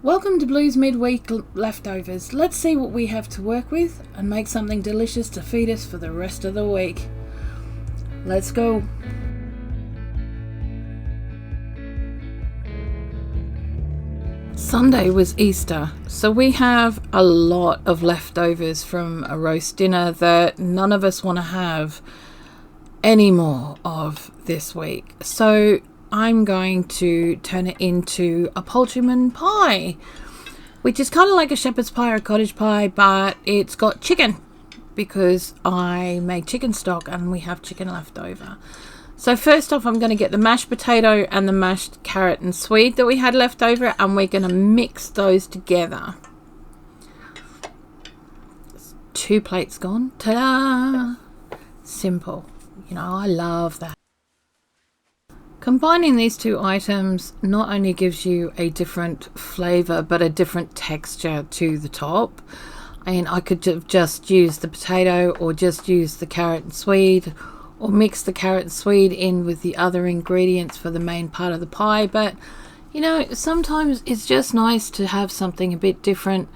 Welcome to Bloo's Midweek Leftovers. Let's see what we have to work with and make something delicious to feed us for the rest of the week. Let's go. Sunday was Easter, so we have a lot of leftovers from a roast dinner that none of us want to have any more of this week. So I'm going to turn it into a Poultryman pie, which is kind of like a shepherd's pie or a cottage pie, but it's got chicken because I made chicken stock and we have chicken left over. So first off, I'm going to get the mashed potato and the mashed carrot and swede that we had left over, and we're going to mix those together. 2 plates gone. Ta-da! Simple. You know, I love that. Combining these two items not only gives you a different flavour but a different texture to the top. And I could have just used the potato or just use the carrot and swede, or mix the carrot and swede in with the other ingredients for the main part of the pie. But you know, sometimes it's just nice to have something a bit different,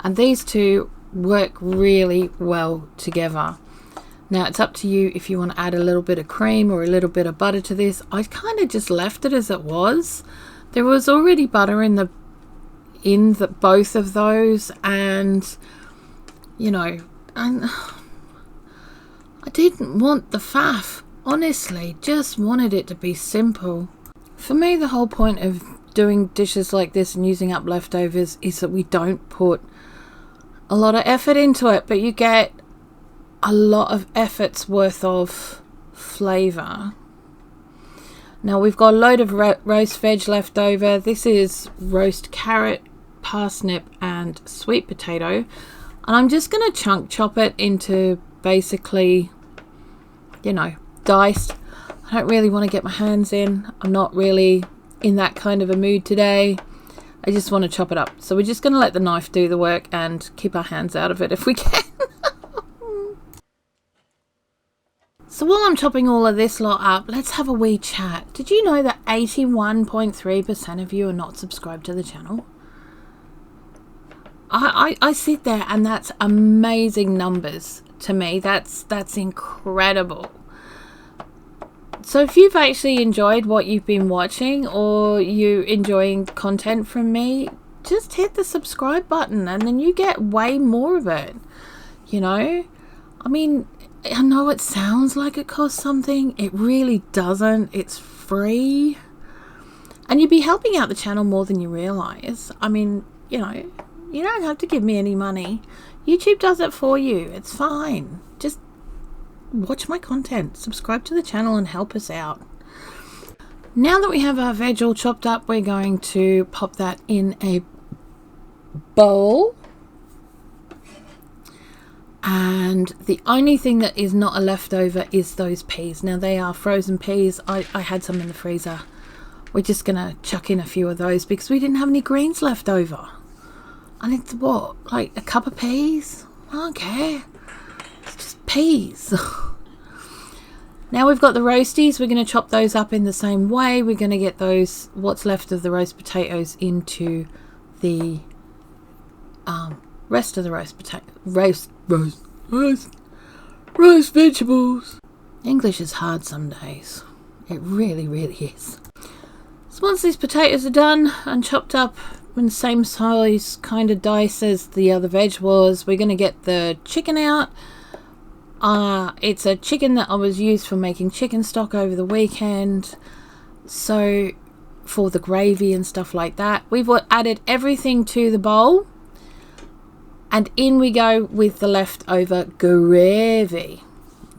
and these two work really well together. Now it's up to you if you want to add a little bit of cream or a little bit of butter to this. I kind of just left it as it was. There was already butter in the both of those, and you know, and I didn't want the faff. Honestly, just wanted it to be simple. For me, the whole point of doing dishes like this and using up leftovers is that we don't put a lot of effort into it, but you get a lot of effort's worth of flavour. Now we've got a load of roast veg left over. This is roast carrot, parsnip and sweet potato, and I'm just going to chop it into basically, you know, diced. I don't really want to get my hands in. I'm not really in that kind of a mood today. I just want to chop it up. So we're just going to let the knife do the work and keep our hands out of it if we can. So while I'm chopping all of this lot up, let's have a wee chat. Did you know that 81.3% of you are not subscribed to the channel? I sit there and that's amazing numbers to me. That's incredible. So if you've actually enjoyed what you've been watching, or you enjoying content from me, just hit the subscribe button and then you get way more of it. You know, I mean, I know it sounds like it costs something. It really doesn't. It's free. And you'd be helping out the channel more than you realise. I mean, you know, you don't have to give me any money. YouTube does it for you. It's fine. Just watch my content. Subscribe to the channel and help us out. Now that we have our veg all chopped up, we're going to pop that in a bowl. And the only thing that is not a leftover is those peas. Now they are frozen peas. I had some in the freezer. We're just going to chuck in a few of those because we didn't have any greens left over. And it's what, like a cup of peas? I don't care. It's just peas. Now we've got the roasties. We're going to chop those up in the same way. We're going to get those, what's left of the roast potatoes, into the rest of the roast potato, roast vegetables. English is hard some days. It really, really is. So once these potatoes are done and chopped up in the same size kind of dice as the other veg was, we're going to get the chicken out. It's a chicken that I was used for making chicken stock over the weekend. So for the gravy and stuff like that, we've added everything to the bowl. And in we go with the leftover gravy.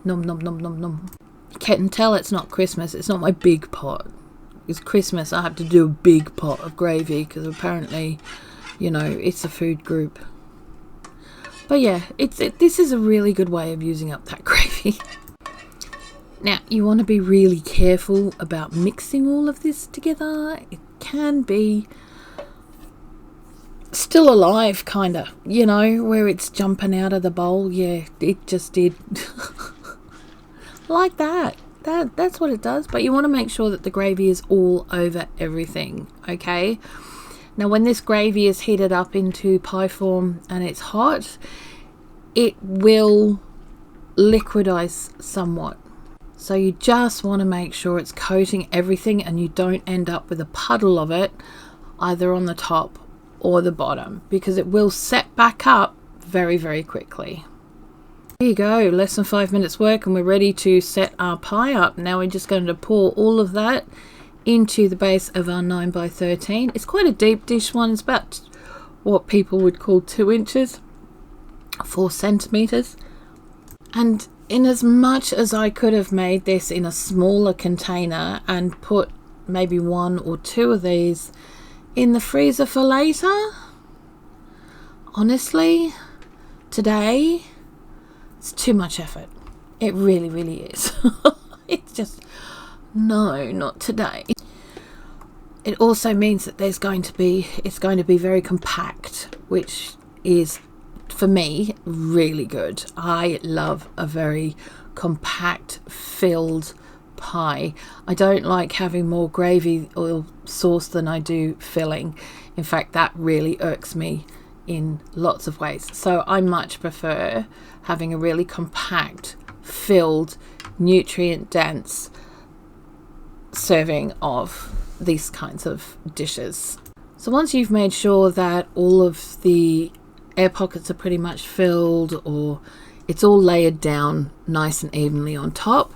Nom, nom, nom, nom, nom. You can tell it's not Christmas. It's not my big pot. It's Christmas. I have to do a big pot of gravy because apparently, you know, it's a food group. But yeah, this is a really good way of using up that gravy. Now, you want to be really careful about mixing all of this together. It can be still alive, kind of, you know, where it's jumping out of the bowl. Yeah, it just did. Like that. That's what it does. But you want to make sure that the gravy is all over everything, okay? Now when this gravy is heated up into pie form and it's hot, it will liquidize somewhat. So you just want to make sure it's coating everything and you don't end up with a puddle of it either on the top or the bottom, because it will set back up very, very quickly. There you go, less than 5 minutes work and we're ready to set our pie up. Now we're just going to pour all of that into the base of our 9x13. It's quite a deep dish one. It's about what people would call 2 inches, 4 centimeters. And in as much as I could have made this in a smaller container and put maybe 1 or 2 of these in the freezer for later, honestly, today it's too much effort. It really, really is. It's just, no, not today. It also means that it's going to be very compact, which is, for me, really good. I love a very compact, filled pie. I don't like having more gravy or sauce than I do filling. In fact, that really irks me in lots of ways. So I much prefer having a really compact, filled, nutrient dense serving of these kinds of dishes. So once you've made sure that all of the air pockets are pretty much filled, or it's all layered down nice and evenly on top,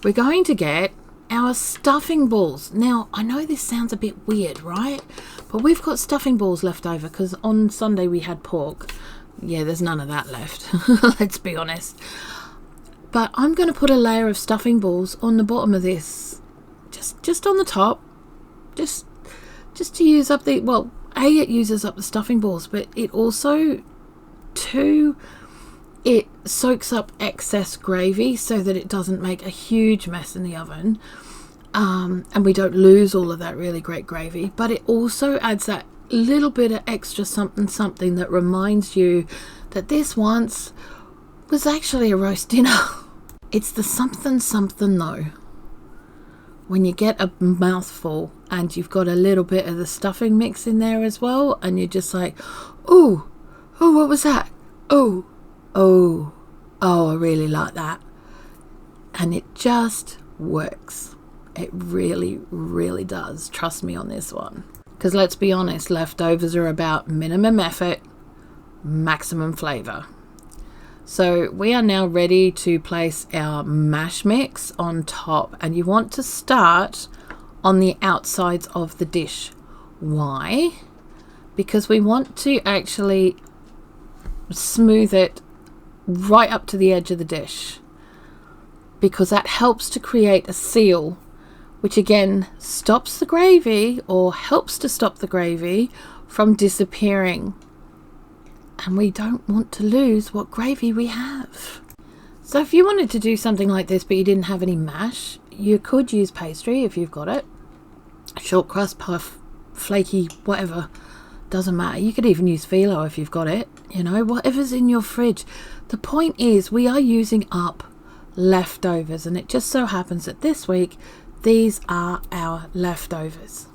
we're going to get our stuffing balls. Now, I know this sounds a bit weird, right? But we've got stuffing balls left over because on Sunday we had pork. Yeah, there's none of that left. Let's be honest. But I'm going to put a layer of stuffing balls on the bottom of this, just on the top, just to use up the, well, A, it uses up the stuffing balls, but it also, 2, it soaks up excess gravy so that it doesn't make a huge mess in the oven, and we don't lose all of that really great gravy. But it also adds that little bit of extra something that reminds you that this once was actually a roast dinner. It's the something though. When you get a mouthful and you've got a little bit of the stuffing mix in there as well, and you're just like, oh, what was that? Oh, I really like that. And it just works. It really, really does. Trust me on this one. Because let's be honest, leftovers are about minimum effort, maximum flavor. So we are now ready to place our mash mix on top, and you want to start on the outsides of the dish. Why? Because we want to actually smooth it right up to the edge of the dish, because that helps to create a seal, which again stops the gravy, or helps to stop the gravy from disappearing. And we don't want to lose what gravy we have. So if you wanted to do something like this but you didn't have any mash, you could use pastry if you've got it. Short crust, puff, flaky, whatever, doesn't matter. You could even use phyllo if you've got it, you know, whatever's in your fridge. The point is, we are using up leftovers, and it just so happens that this week these are our leftovers.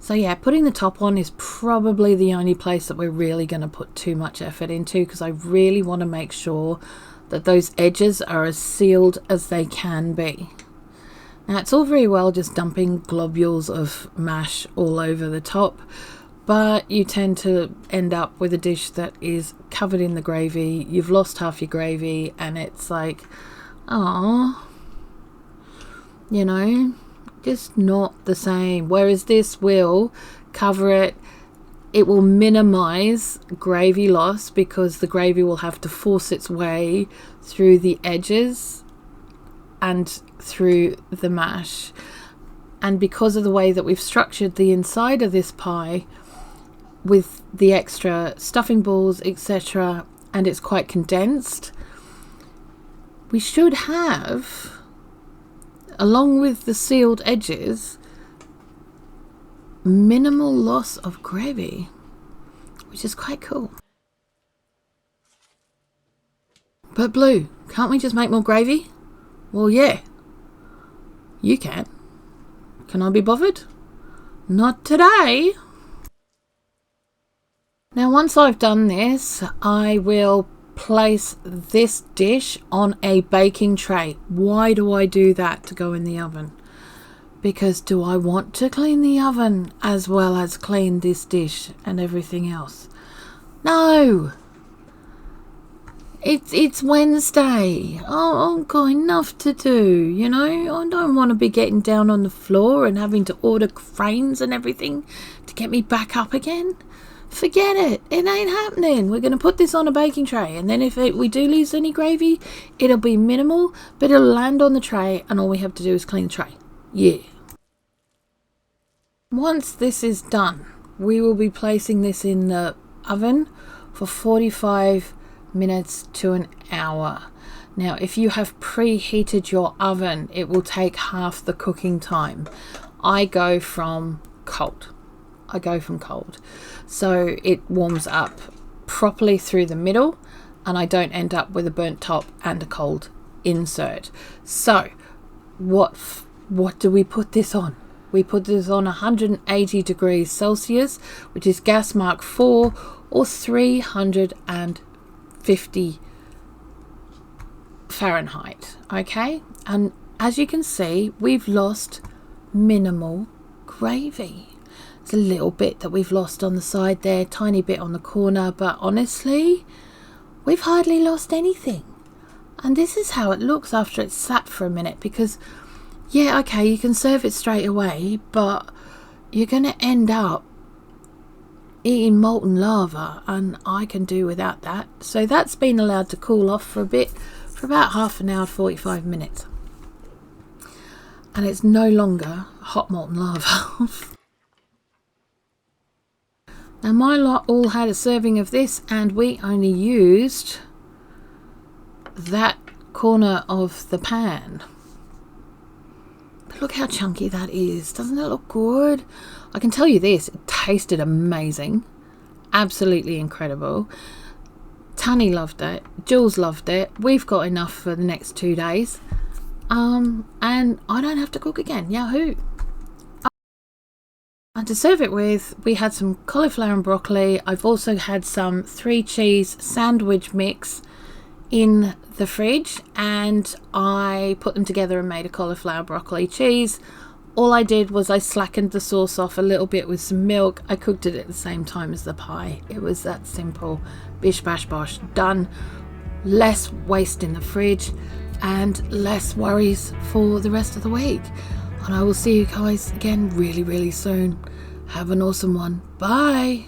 So yeah, putting the top on is probably the only place that we're really going to put too much effort into, because I really want to make sure that those edges are as sealed as they can be. Now, it's all very well just dumping globules of mash all over the top, but you tend to end up with a dish that is covered in the gravy. You've lost half your gravy, and it's like, oh, you know, just not the same. Whereas this will cover it. It will minimize gravy loss, because the gravy will have to force its way through the edges and through the mash. And because of the way that we've structured the inside of this pie with the extra stuffing balls, etc., and it's quite condensed, we should have, along with the sealed edges, minimal loss of gravy, which is quite cool. But Blue, can't we just make more gravy? Well, yeah, you can. Can I be bothered? Not today. Now once I've done this, I will place this dish on a baking tray. Why do I do that to go in the oven? Because do I want to clean the oven as well as clean this dish and everything else? No. It's Wednesday. Oh, I've got enough to do, you know. I don't want to be getting down on the floor and having to order cranes and everything to get me back up again. Forget it. It ain't happening. We're going to put this on a baking tray, and then if we do lose any gravy, it'll be minimal, but it'll land on the tray, and all we have to do is clean the tray. Yeah. Once this is done, we will be placing this in the oven for 45 minutes to an hour. Now, if you have preheated your oven, it will take half the cooking time. I go from cold. So it warms up properly through the middle, and I don't end up with a burnt top and a cold insert. So what do we put this on? We put this on 180 degrees Celsius, which is gas mark 4 or 350 Fahrenheit. Okay, and as you can see, we've lost minimal gravy. A little bit that we've lost on the side there, tiny bit on the corner, but honestly we've hardly lost anything. And this is how it looks after it's sat for a minute, because yeah, okay, you can serve it straight away, but you're gonna end up eating molten lava, and I can do without that. So that's been allowed to cool off for a bit, for about half an hour, 45 minutes, and it's no longer hot molten lava. Now my lot all had a serving of this, and we only used that corner of the pan. But look how chunky that is. Doesn't it look good? I can tell you this, it tasted amazing. Absolutely incredible. Tanny loved it. Jules loved it. We've got enough for the next 2 days. And I don't have to cook again. Yahoo! And to serve it with, we had some cauliflower and broccoli. I've also had some 3 cheese sandwich mix in the fridge, and I put them together and made a cauliflower broccoli cheese. All I did was I slackened the sauce off a little bit with some milk. I cooked it at the same time as the pie. It was that simple. Bish bash bosh, done. Less waste in the fridge and less worries for the rest of the week. And I will see you guys again really, really soon. Have an awesome one. Bye.